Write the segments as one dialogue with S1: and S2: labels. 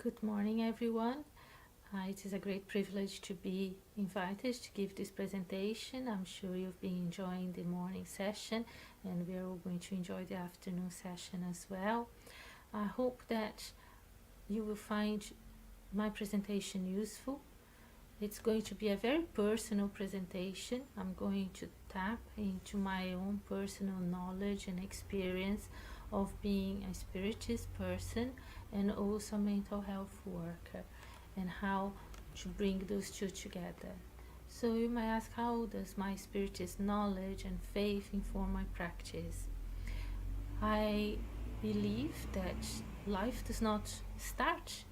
S1: Good morning, everyone. It is a great privilege to be invited to give this presentation. I'm sure you've been enjoying the morning session, and we are all going to enjoy the afternoon session as well. I hope that you will find my presentation useful. It's going to be a very personal presentation. I'm going to tap into my own personal knowledge and experience of being a spiritist person and also a mental health worker, and how to bring those two together. So you might ask, how does my spiritist knowledge and faith inform my practice? I believe that life does not start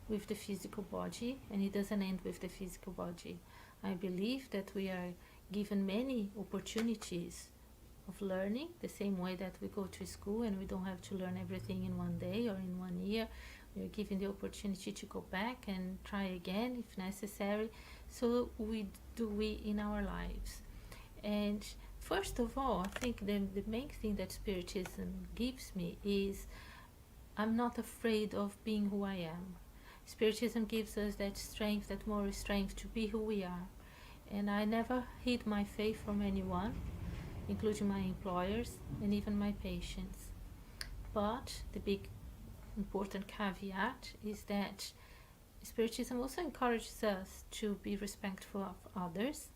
S1: with the physical body and it doesn't end with the physical body. I believe that we are given many opportunities of learning, the same way that we go to school and we don't have to learn everything in one day or in 1 year. We are given the opportunity to go back and try again if necessary. So we do we in our lives. And first of all, I think the main thing that Spiritism gives me is I'm not afraid of being who I am. Spiritism gives us that strength, that moral strength to be who we are. And I never hid my faith from anyone, including my employers and even my patients. But the big important caveat is that Spiritism also encourages us to be respectful of others,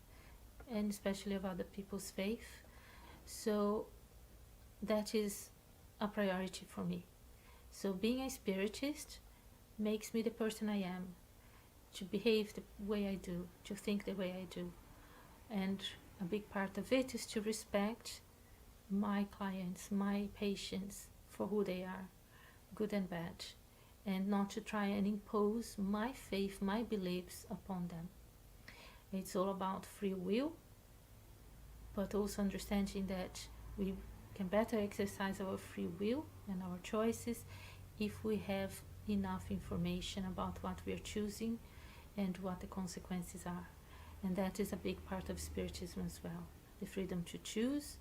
S1: and especially of other people's faith. So that is a priority for me. So being a spiritist makes me the person I am, to behave the way I do, to think the way I do. And a big part of it is to respect my clients, my patients, for who they are, good and bad, and not to try and impose my faith, my beliefs upon them. It's all about free will, but also understanding that we can better exercise our free will and our choices if we have enough information about what we are choosing and what the consequences are. And that is a big part of Spiritism as well, the freedom to choose,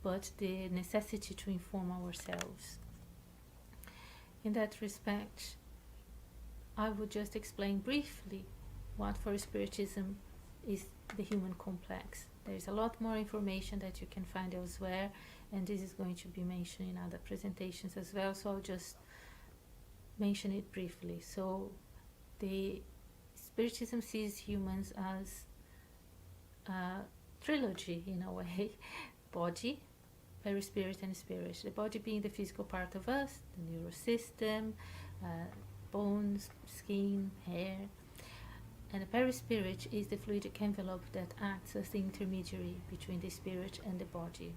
S1: but the necessity to inform ourselves. In that respect, I would just explain briefly what for Spiritism is the human complex. There is a lot more information that you can find elsewhere, and this is going to be mentioned in other presentations as well, so I'll just mention it briefly. So the Spiritism sees humans as a trilogy in a way: body, perispirit, and spirit. The body being the physical part of us, the neurosystem, bones, skin, hair. And the perispirit is the fluidic envelope that acts as the intermediary between the spirit and the body.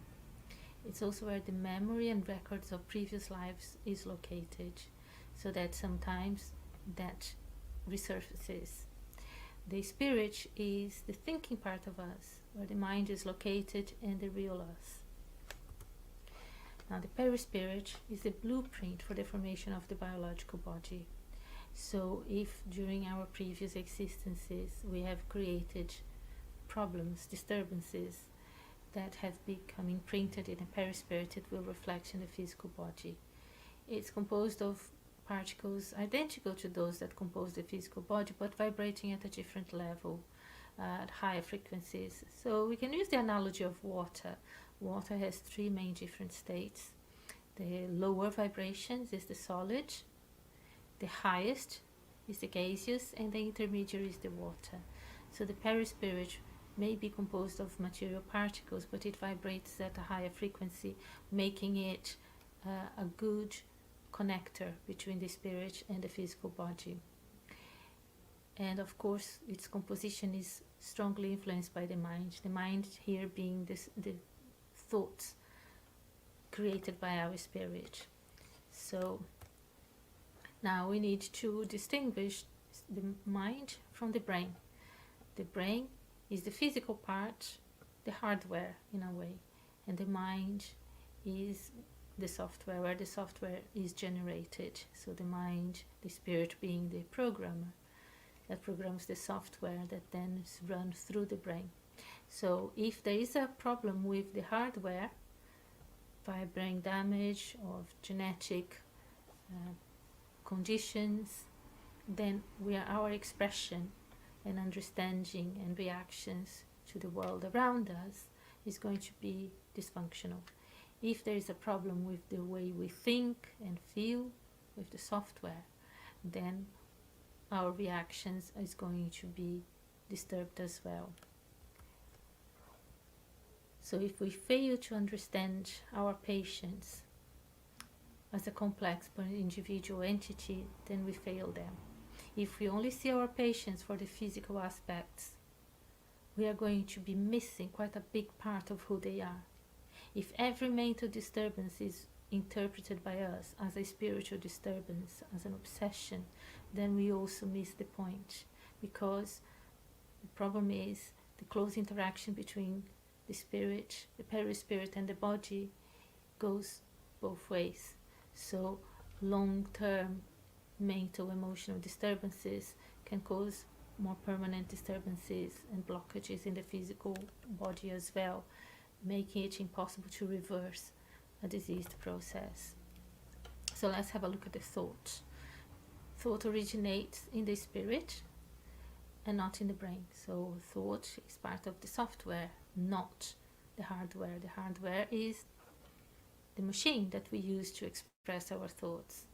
S1: It's also where the memory and records of previous lives is located, so that sometimes that resurfaces. The spirit is the thinking part of us, where the mind is located, and the real us. Now, the perispirit is the blueprint for the formation of the biological body. So if during our previous existences we have created problems, disturbances that have become imprinted in the perispirit, it will reflect in the physical body. It's composed of particles identical to those that compose the physical body, but vibrating at a different level, at higher frequencies. So we can use the analogy of water. Water has three main different states. The lower vibrations is the solid, the highest is the gaseous, and the intermediary is the water. So the perispirit may be composed of material particles, but it vibrates at a higher frequency, making it a good connector between the spirit and the physical body. And of course, its composition is strongly influenced by the mind here being the thoughts created by our spirit. So now we need to distinguish the mind from the brain. The brain is the physical part, the hardware in a way, and the mind is the software, where the software is generated. So the mind, the spirit being the programmer that programs the software that then is run through the brain. So if there is a problem with the hardware, by brain damage or genetic conditions, then our expression and understanding and reactions to the world around us is going to be dysfunctional. If there is a problem with the way we think and feel with the software, then our reactions is going to be disturbed as well. So if we fail to understand our patients as a complex but individual entity, then we fail them. If we only see our patients for the physical aspects, we are going to be missing quite a big part of who they are. If every mental disturbance is interpreted by us as a spiritual disturbance, as an obsession, then we also miss the point, because the problem is the close interaction between the spirit, the perispirit, and the body goes both ways. So long-term mental emotional disturbances can cause more permanent disturbances and blockages in the physical body as well, making it impossible to reverse a diseased process. So let's have a look at the thought. Thought originates in the spirit and not in the brain. So thought is part of the software, not the hardware. The hardware is the machine that we use to express our thoughts.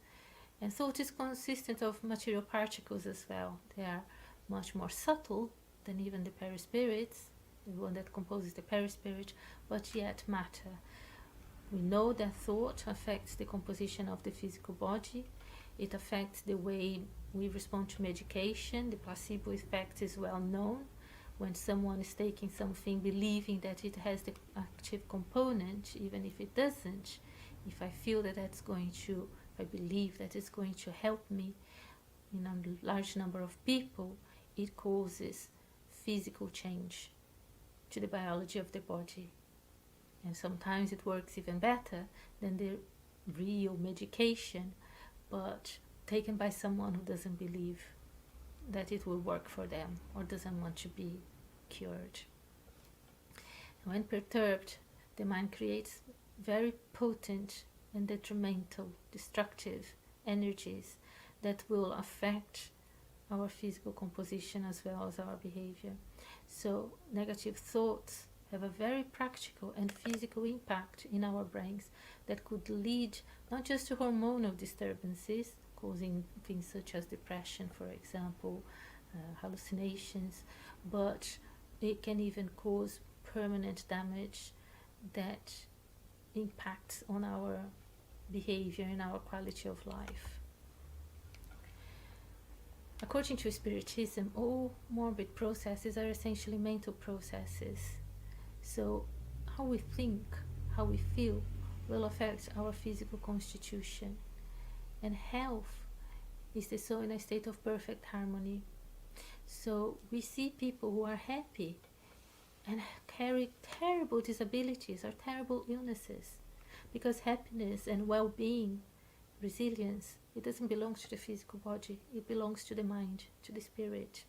S1: And thought is consistent of material particles as well. They are much more subtle than even the perispirits, the one that composes the perispirit, but yet matter. We know that thought affects the composition of the physical body. It affects the way we respond to medication. The placebo effect is well known. When someone is taking something believing that it has the active component, even if it doesn't, if I feel that that's going to, if I believe that it's going to help me in a large number of people, it causes physical change to the biology of the body. And sometimes it works even better than the real medication, but taken by someone who doesn't believe that it will work for them or doesn't want to be cured. When perturbed, the mind creates very potent and detrimental, destructive energies that will affect our physical composition as well as our behavior. So negative thoughts have a very practical and physical impact in our brains that could lead not just to hormonal disturbances, causing things such as depression, for example, hallucinations, but it can even cause permanent damage that impacts on our behavior and our quality of life. According to Spiritism, all morbid processes are essentially mental processes. So how we think, how we feel will affect our physical constitution. And health is the soul in a state of perfect harmony. So we see people who are happy and carry terrible disabilities or terrible illnesses, because happiness and well-being, resilience, it doesn't belong to the physical body, it belongs to the mind, to the spirit.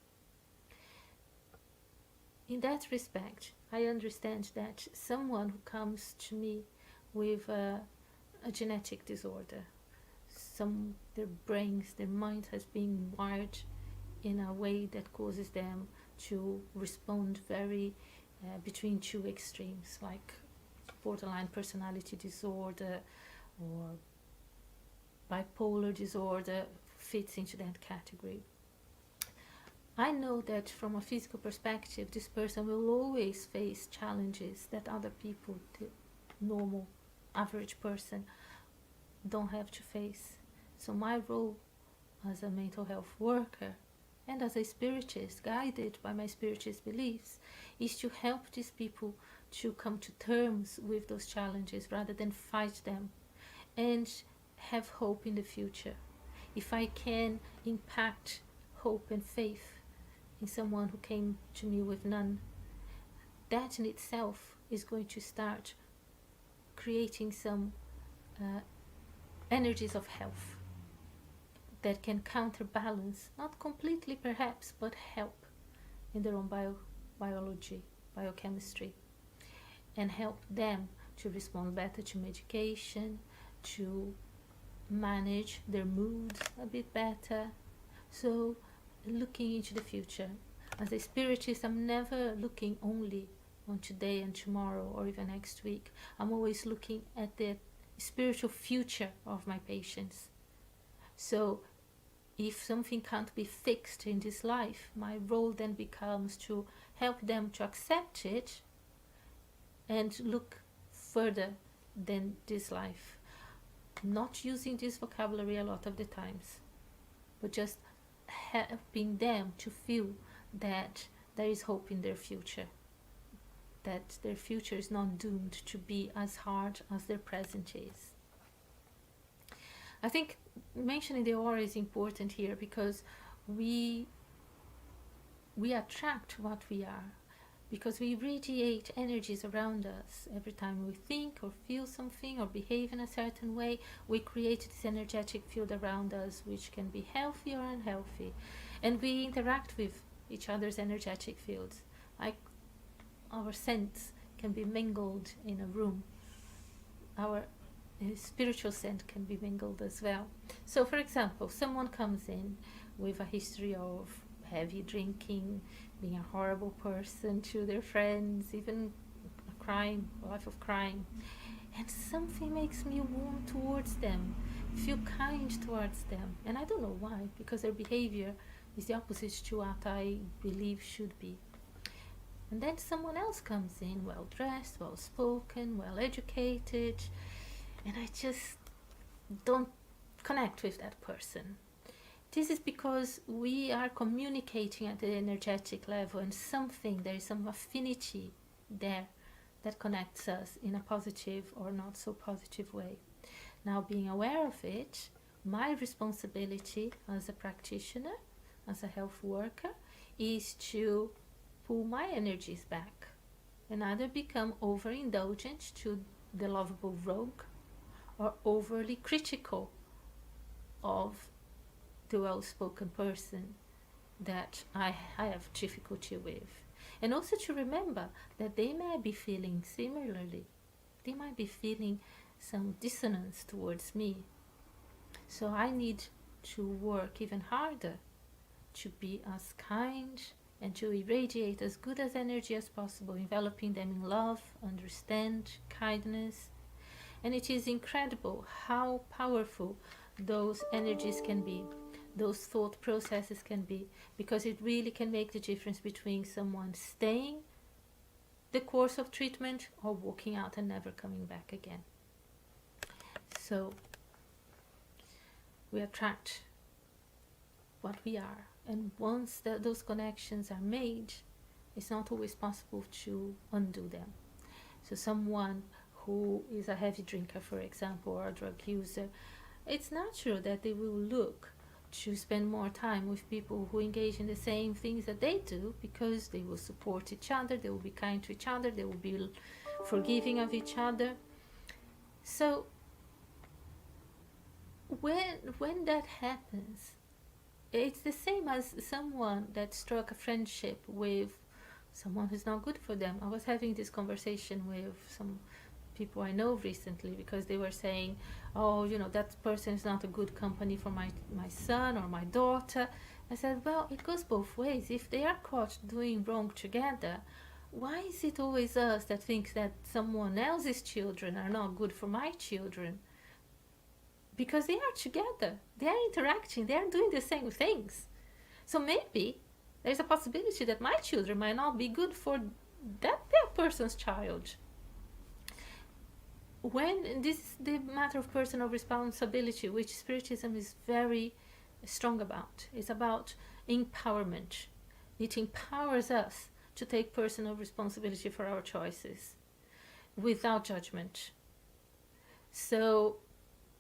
S1: In that respect, I understand that someone who comes to me with a genetic disorder, their brains, their mind has been wired in a way that causes them to respond very between two extremes, like borderline personality disorder or bipolar disorder fits into that category. I know that from a physical perspective, this person will always face challenges that other people, the normal, average person, don't have to face. So my role as a mental health worker and as a spiritist, guided by my spiritist beliefs, is to help these people to come to terms with those challenges rather than fight them, and have hope in the future. If I can impact hope and faith in someone who came to me with none, that in itself is going to start creating some energies of health that can counterbalance, not completely perhaps, but help in their own biology, biochemistry, and help them to respond better to medication, to manage their mood a bit better, So looking into the future. As a spiritist, I'm never looking only on today and tomorrow or even next week. I'm always looking at the spiritual future of my patients. So if something can't be fixed in this life, my role then becomes to help them to accept it and look further than this life. Not using this vocabulary a lot of the times, but just helping them to feel that there is hope in their future, that their future is not doomed to be as hard as their present is. I think mentioning the aura is important here because we attract what we are, because we radiate energies around us. Every time we think or feel something or behave in a certain way, we create this energetic field around us, which can be healthy or unhealthy, and we interact with each other's energetic fields. Like our scents can be mingled in a room, our spiritual scent can be mingled as well. So for example, someone comes in with a history of heavy drinking, being a horrible person to their friends, even a life of crime, and something makes me warm towards them, feel kind towards them, and I don't know why, because their behavior is the opposite to what I believe should be. And then someone else comes in, well dressed, well spoken, well educated, and I just don't connect with that person. This is because we are communicating at the energetic level, and there is some affinity there that connects us in a positive or not so positive way. Now, being aware of it, my responsibility as a practitioner, as a health worker, is to pull my energies back and either become overindulgent to the lovable rogue or overly critical of the well-spoken person that I have difficulty with. And also to remember that they might be feeling similarly. They might be feeling some dissonance towards me. So I need to work even harder to be as kind and to irradiate as good as energy as possible, enveloping them in love, understand, kindness. And it is incredible how powerful those energies can be, those thought processes can be, because it really can make the difference between someone staying the course of treatment or walking out and never coming back again. So we attract what we are, and once those connections are made, it's not always possible to undo them. So someone who is a heavy drinker, for example, or a drug user, it's natural that they will look to spend more time with people who engage in the same things that they do, because they will support each other, they will be kind to each other, they will be forgiving of each other. So when that happens, it's the same as someone that struck a friendship with someone who's not good for them. I was having this conversation with some people I know recently, because they were saying, oh, that person is not a good company for my son or my daughter. I said, well, it goes both ways. If they are caught doing wrong together, why is it always us that thinks that someone else's children are not good for my children? Because they are together, they are interacting, they are doing the same things. So maybe there's a possibility that my children might not be good for that person's child. When this is the matter of personal responsibility, which Spiritism is very strong about. It's about empowerment. It empowers us to take personal responsibility for our choices without judgment. So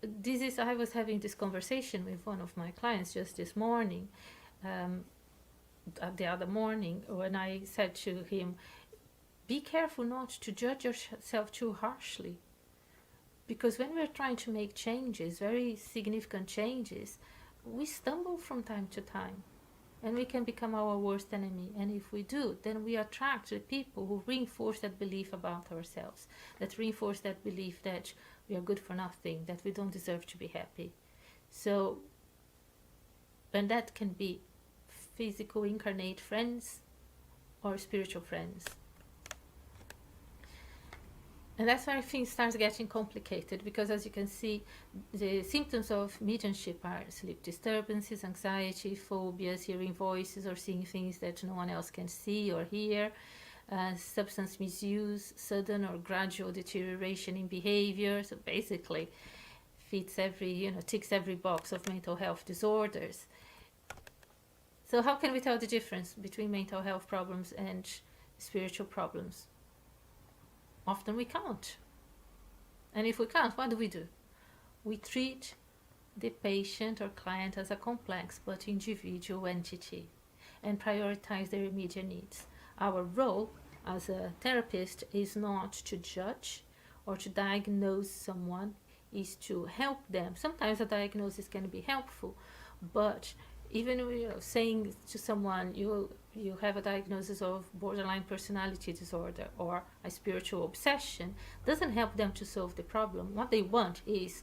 S1: I was having this conversation with one of my clients just this morning, the other morning, when I said to him, be careful not to judge yourself too harshly. Because when we're trying to make changes, very significant changes, we stumble from time to time. And we can become our worst enemy. And if we do, then we attract the people who reinforce that belief about ourselves, that reinforce that belief that we are good for nothing, that we don't deserve to be happy. So And that can be physical incarnate friends or spiritual friends. And that's where things start getting complicated, because as you can see, the symptoms of mediumship are sleep disturbances, anxiety, phobias, hearing voices or seeing things that no one else can see or hear, substance misuse, sudden or gradual deterioration in behavior. So basically ticks every box of mental health disorders. So how can we tell the difference between mental health problems and spiritual problems? Often we can't. And if we can't, what do? We treat the patient or client as a complex but individual entity and prioritize their immediate needs. Our role as a therapist is not to judge or to diagnose someone, is to help them. Sometimes a diagnosis can be helpful, but even saying to someone you have a diagnosis of borderline personality disorder or a spiritual obsession doesn't help them to solve the problem. What they want is,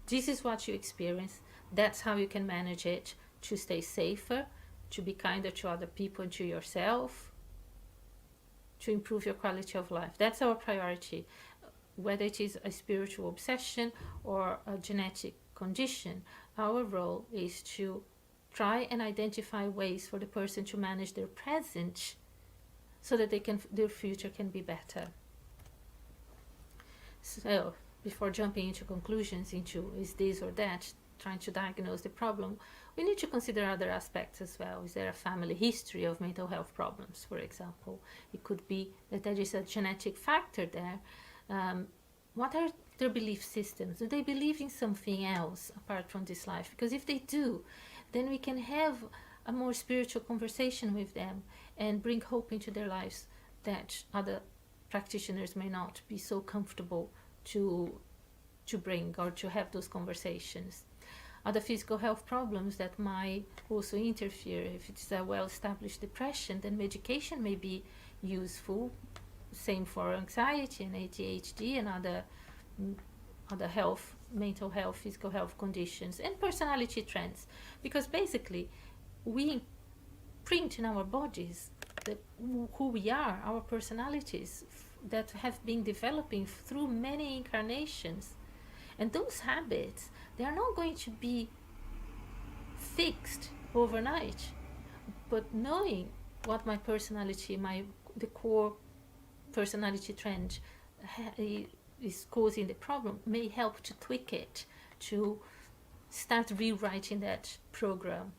S1: this is what you experience, that's how you can manage it to stay safer, to be kinder to other people and to yourself, to improve your quality of life. That's our priority, whether it is a spiritual obsession or a genetic condition. Our role is to try and identify ways for the person to manage their present so that their future can be better. So before jumping into conclusions into is this or that, trying to diagnose the problem, we need to consider other aspects as well. Is there a family history of mental health problems, for example? It could be that there is a genetic factor there. What are their belief systems? Do they believe in something else apart from this life? Because if they do, then we can have a more spiritual conversation with them and bring hope into their lives that other practitioners may not be so comfortable to bring or to have those conversations. Other physical health problems that might also interfere. If it's a well-established depression, then medication may be useful. Same for anxiety and ADHD and other health, mental health, physical health conditions, and personality trends. Because basically, we print in our bodies who we are, our personalities that have been developing through many incarnations. And those habits, they are not going to be fixed overnight. But knowing what my personality, the core personality trend is causing the problem may help to tweak it, to start rewriting that program.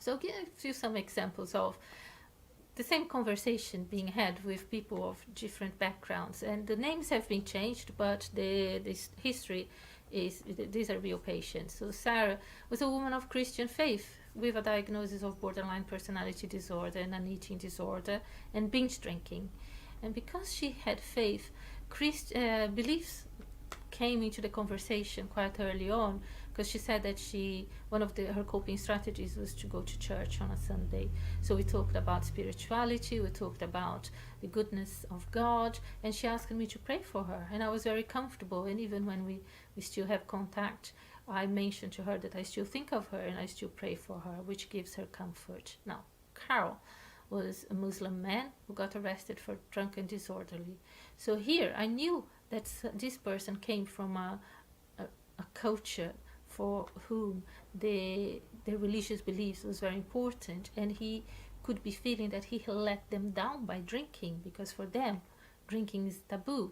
S1: So I'll give you some examples of the same conversation being had with people of different backgrounds, and the names have been changed, but this history is, these are real patients. So Sarah was a woman of Christian faith with a diagnosis of borderline personality disorder and an eating disorder and binge drinking. And because she had faith, beliefs came into the conversation quite early on, because she said that one of her coping strategies was to go to church on a Sunday. So we talked about spirituality, we talked about the goodness of God, and she asked me to pray for her, and I was very comfortable. And even when we still have contact, I mentioned to her that I still think of her and I still pray for her, which gives her comfort. Now, Carol was a Muslim man who got arrested for drunk and disorderly. So here I knew that this person came from a culture for whom the religious beliefs was very important, and he could be feeling that he had let them down by drinking, because for them drinking is taboo.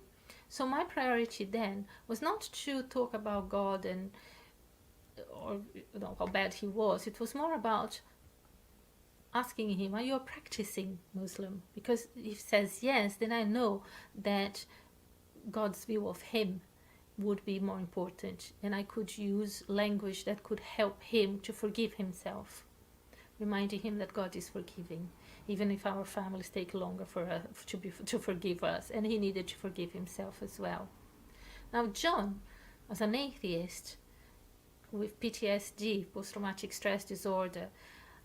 S1: So my priority then was not to talk about God or how bad he was. It was more about asking him, are you a practicing Muslim? Because if he says yes, then I know that God's view of him would be more important, and I could use language that could help him to forgive himself, reminding him that God is forgiving, even if our families take longer for us to forgive us, and he needed to forgive himself as well. Now John, as an atheist with PTSD, post-traumatic stress disorder,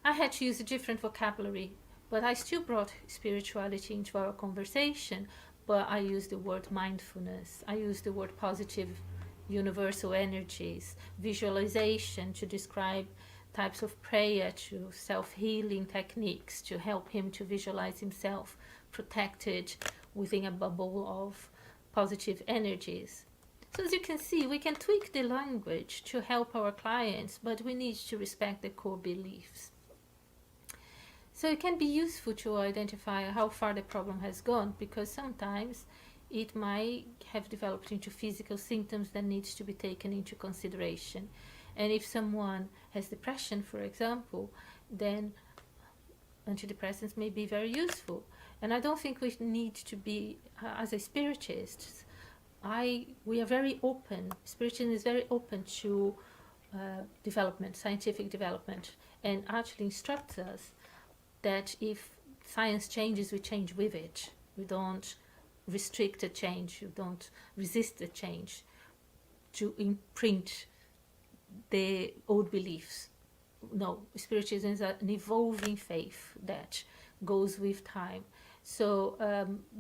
S1: I had to use a different vocabulary, but I still brought spirituality into our conversation. But I used the word mindfulness, I used the word positive universal energies, visualization to describe types of prayer to self-healing techniques to help him to visualize himself protected within a bubble of positive energies. So as you can see, we can tweak the language to help our clients, but we need to respect the core beliefs. So it can be useful to identify how far the problem has gone, because sometimes it might have developed into physical symptoms that needs to be taken into consideration. And if someone has depression, for example, then antidepressants may be very useful. And I don't think we need to be, as a spiritist, we are very open. Spiritism is very open to development, scientific development, and actually instructs us that if science changes, we change with it. We don't restrict a change, we don't resist the change to imprint the old beliefs. No, Spiritism is an evolving faith that goes with time. So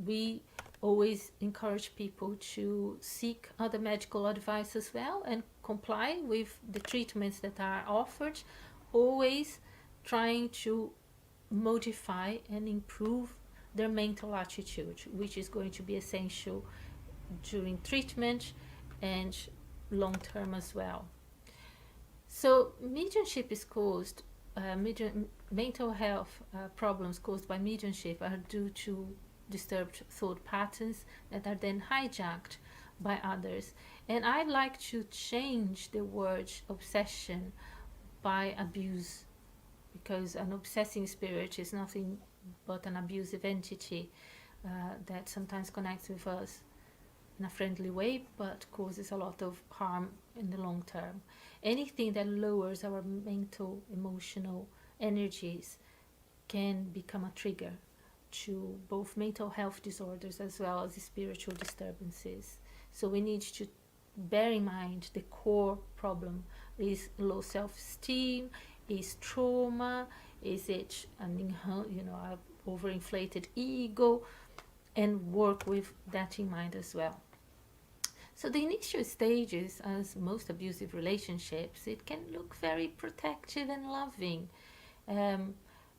S1: we always encourage people to seek other medical advice as well and comply with the treatments that are offered, always trying to modify and improve their mental attitude, which is going to be essential during treatment and long term as well. So mediumship is caused, mental health problems caused by mediumship are due to disturbed thought patterns that are then hijacked by others. And I like to change the word obsession by abuse, because an obsessing spirit is nothing but an abusive entity that sometimes connects with us in a friendly way but causes a lot of harm in the long term. Anything that lowers our mental, emotional energies can become a trigger to both mental health disorders as well as spiritual disturbances. So we need to bear in mind the core problem is low self-esteem, is trauma, is it an overinflated ego, and work with that in mind as well. So the initial stages, as most abusive relationships, it can look very protective and loving, and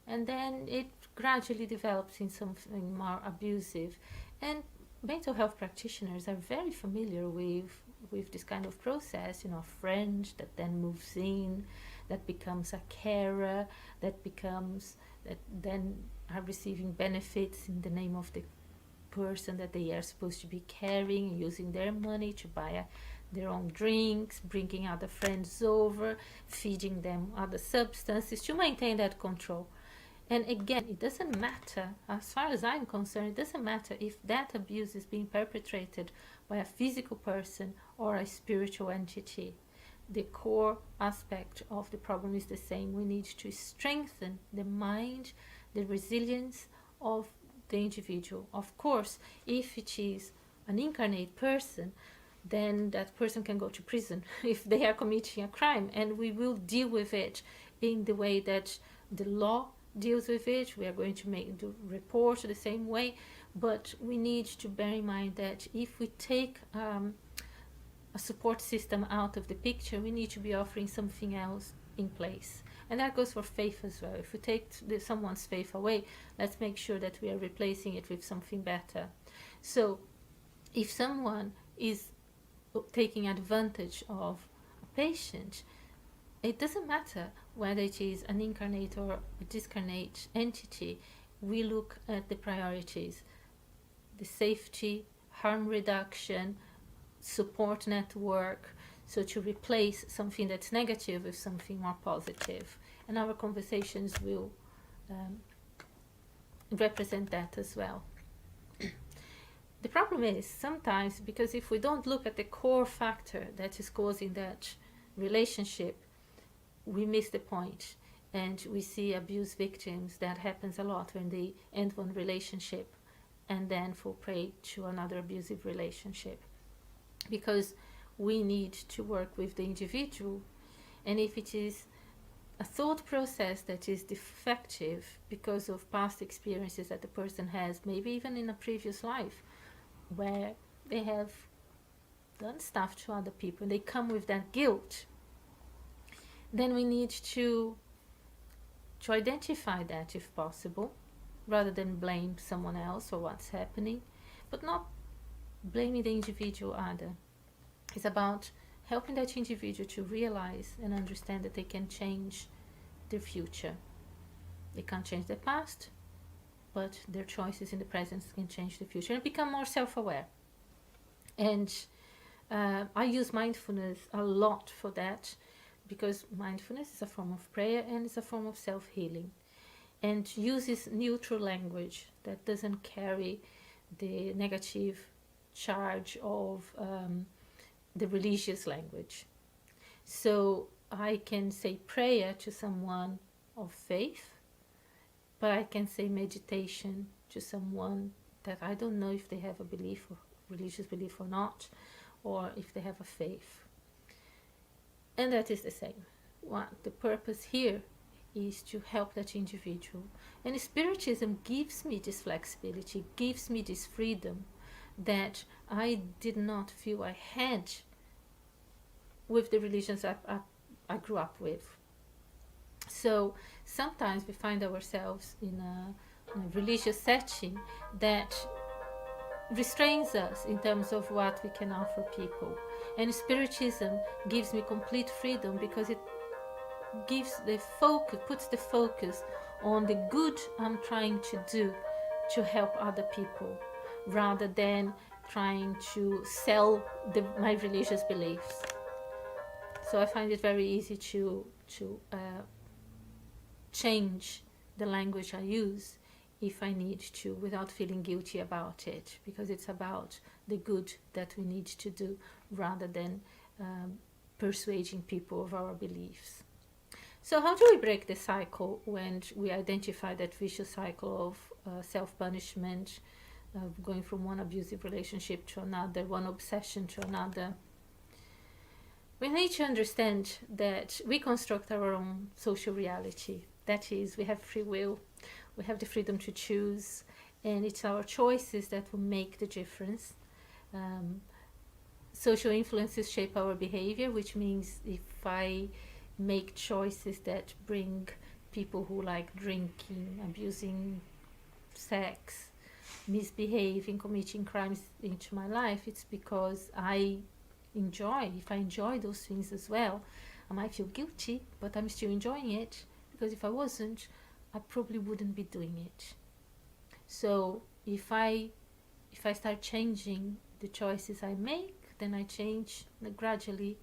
S1: then it gradually develops in something more abusive. And mental health practitioners are very familiar with this kind of process, a friend that then moves in, that becomes a carer, that then are receiving benefits in the name of the person that they are supposed to be caring, using their money to buy their own drinks, bringing other friends over, feeding them other substances to maintain that control. And again, it doesn't matter, as far as I'm concerned, it doesn't matter if that abuse is being perpetrated by a physical person or a spiritual entity. The core aspect of the problem is the same. We need to strengthen the mind, the resilience of the individual. Of course, if it is an incarnate person, then that person can go to prison if they are committing a crime, and we will deal with it in the way that the law deals with it. We are going to make the report the same way, but we need to bear in mind that if we take a support system out of the picture, we need to be offering something else in place. And that goes for faith as well. If we take someone's faith away, let's make sure that we are replacing it with something better. So if someone is taking advantage of a patient, it doesn't matter whether it is an incarnate or a discarnate entity. We look at the priorities: the safety, harm reduction, support network, so to replace something that's negative with something more positive. And our conversations will represent that as well. The problem is sometimes, because if we don't look at the core factor that is causing that relationship, we miss the point, and we see abuse victims. That happens a lot when they end one relationship and then fall prey to another abusive relationship, because we need to work with the individual. And if it is a thought process that is defective because of past experiences that the person has, maybe even in a previous life, where they have done stuff to other people and they come with that guilt, then we need to identify that if possible, rather than blame someone else for what's happening, but not blaming the individual either. It's about helping that individual to realize and understand that they can change their future. They can't change their past, but their choices in the present can change the future, and become more self-aware. And I use mindfulness a lot for that, because mindfulness is a form of prayer and it's a form of self-healing, and uses neutral language that doesn't carry the negative charge of the religious language. So I can say prayer to someone of faith, but I can say meditation to someone that I don't know if they have a belief, or religious belief or not, or if they have a faith. And that is the same. What the purpose here is to help that individual. And Spiritism gives me this flexibility, gives me this freedom that I did not feel I had with the religions I grew up with. So sometimes we find ourselves in a religious setting that restrains us in terms of what we can offer people. And Spiritism gives me complete freedom, because it gives the focus, puts the focus on the good I'm trying to do to help other people, rather than trying to sell my religious beliefs. So I find it very easy to change the language I use if I need to, without feeling guilty about it, because it's about the good that we need to do, rather than persuading people of our beliefs. So how do we break the cycle when we identify that vicious cycle of self-punishment, going from one abusive relationship to another, one obsession to another? We need to understand that we construct our own social reality. That is, we have free will, we have the freedom to choose, and it's our choices that will make the difference. Social influences shape our behavior, which means if I make choices that bring people who like drinking, abusing sex, misbehaving, committing crimes into my life, it's because if I enjoy those things as well, I might feel guilty, but I'm still enjoying it, because if I wasn't, I probably wouldn't be doing it. So if I start changing the choices I make, then I change gradually,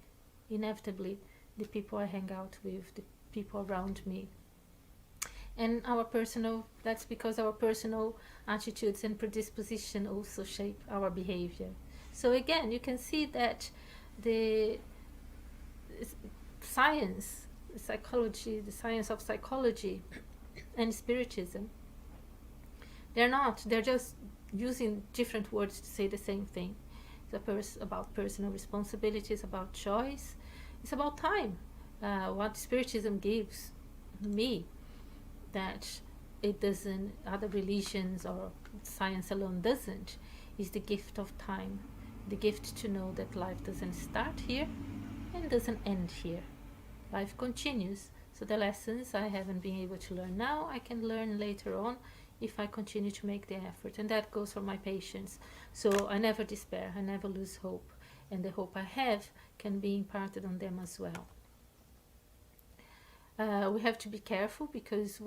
S1: inevitably, the people I hang out with, the people around me. And that's because our personal attitudes and predisposition also shape our behavior. So again, you can see that the science of psychology and Spiritism, they're just using different words to say the same thing. It's about personal responsibility, it's about choice, it's about time. What Spiritism gives me that other religions or science alone doesn't, is the gift of time. The gift to know that life doesn't start here and doesn't end here. Life continues. So the lessons I haven't been able to learn now, I can learn later on if I continue to make the effort. And that goes for my patients. So I never despair, I never lose hope. And the hope I have can be imparted on them as well. We have to be careful, because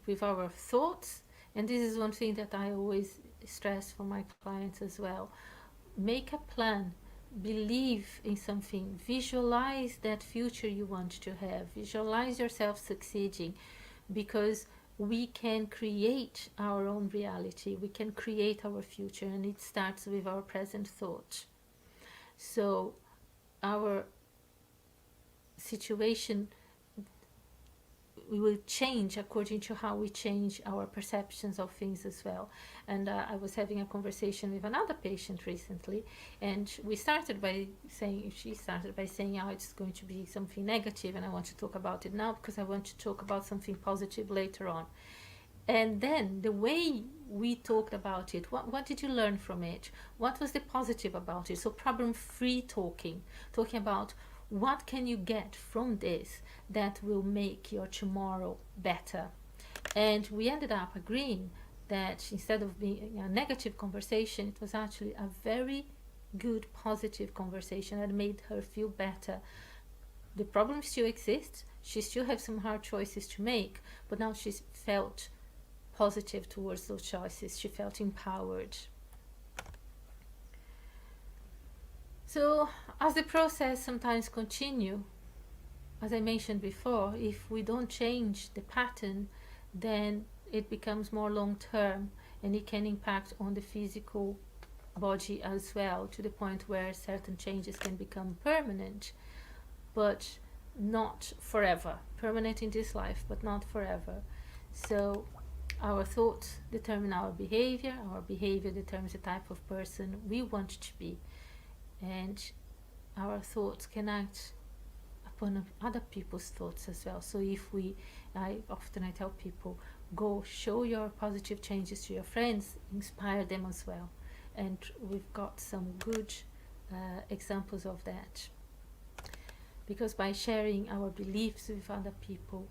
S1: with our thoughts, and this is one thing that I always stress for my clients as well, make a plan, believe in something, visualize that future you want to have, visualize yourself succeeding, because we can create our own reality, we can create our future, and it starts with our present thought. So our situation will change according to how we change our perceptions of things as well. And I was having a conversation with another patient recently, and she started by saying, oh, it's going to be something negative, and I want to talk about it now because I want to talk about something positive later on. And then the way we talked about it, what did you learn from it? What was the positive about it? So problem-free talking about what can you get from this that will make your tomorrow better? And we ended up agreeing that instead of being a negative conversation, it was actually a very good, positive conversation that made her feel better. The problem still exists. She still has some hard choices to make, but now she felt positive towards those choices. She felt empowered. So as the process sometimes continue, as I mentioned before, if we don't change the pattern, then it becomes more long-term, and it can impact on the physical body as well, to the point where certain changes can become permanent, but not forever. Permanent in this life, but not forever. So our thoughts determine our behavior determines the type of person we want to be, and our thoughts can act upon other people's thoughts as well. So if I tell people, go show your positive changes to your friends, inspire them as well. And we've got some good examples of that. Because by sharing our beliefs with other people,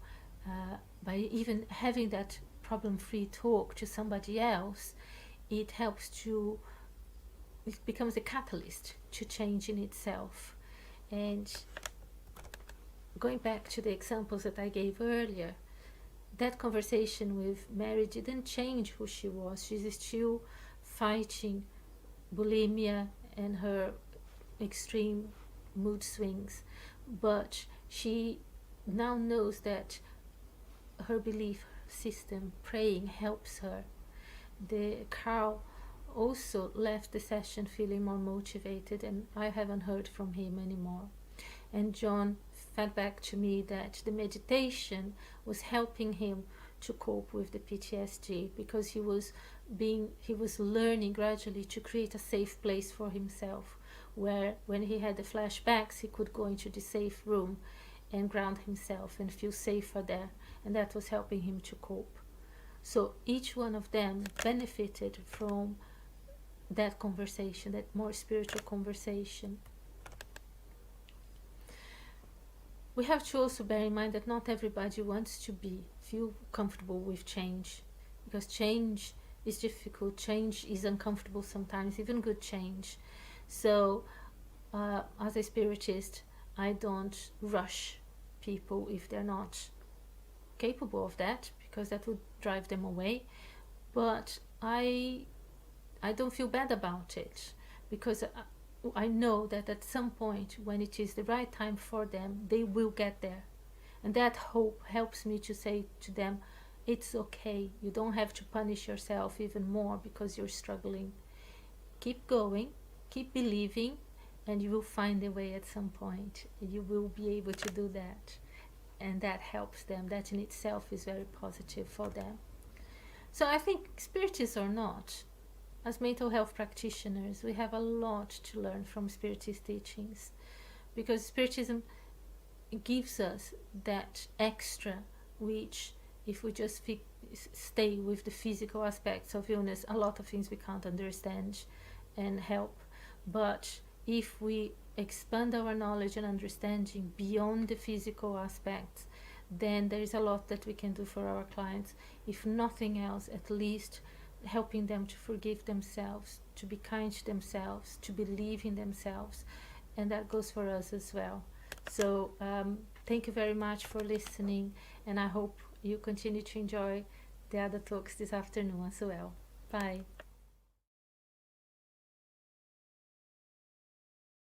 S1: by even having that problem-free talk to somebody else, it becomes a catalyst to change in itself. And going back to the examples that I gave earlier, that conversation with Mary didn't change who she was. She's still fighting bulimia and her extreme mood swings, but she now knows that her belief system, praying, helps her. Carl also left the session feeling more motivated, and I haven't heard from him anymore. And John fed back to me that the meditation was helping him to cope with the PTSD, because he was learning gradually to create a safe place for himself, where when he had the flashbacks, he could go into the safe room and ground himself and feel safer there, and that was helping him to cope. So each one of them benefited from that conversation, that more spiritual conversation. We have to also bear in mind that not everybody wants to feel comfortable with change, because change is difficult, change is uncomfortable sometimes, even good change. So as a spiritist, I don't rush people if they're not capable of that, because that would drive them away. But I don't feel bad about it, because I know that at some point, when it is the right time for them, they will get there. And that hope helps me to say to them, it's okay, you don't have to punish yourself even more because you're struggling. Keep going, keep believing, and you will find a way at some point. You will be able to do that. And that helps them. That in itself is very positive for them. So I think, spiritists or not, as mental health practitioners, we have a lot to learn from Spiritist teachings, because Spiritism gives us that extra, which if we just stay with the physical aspects of illness, a lot of things we can't understand and help. But if we expand our knowledge and understanding beyond the physical aspects, then there is a lot that we can do for our clients. If nothing else, at least helping them to forgive themselves, to be kind to themselves, to believe in themselves. And that goes for us as well. So thank you very much for listening, and I hope you continue to enjoy the other talks this afternoon as well. Bye.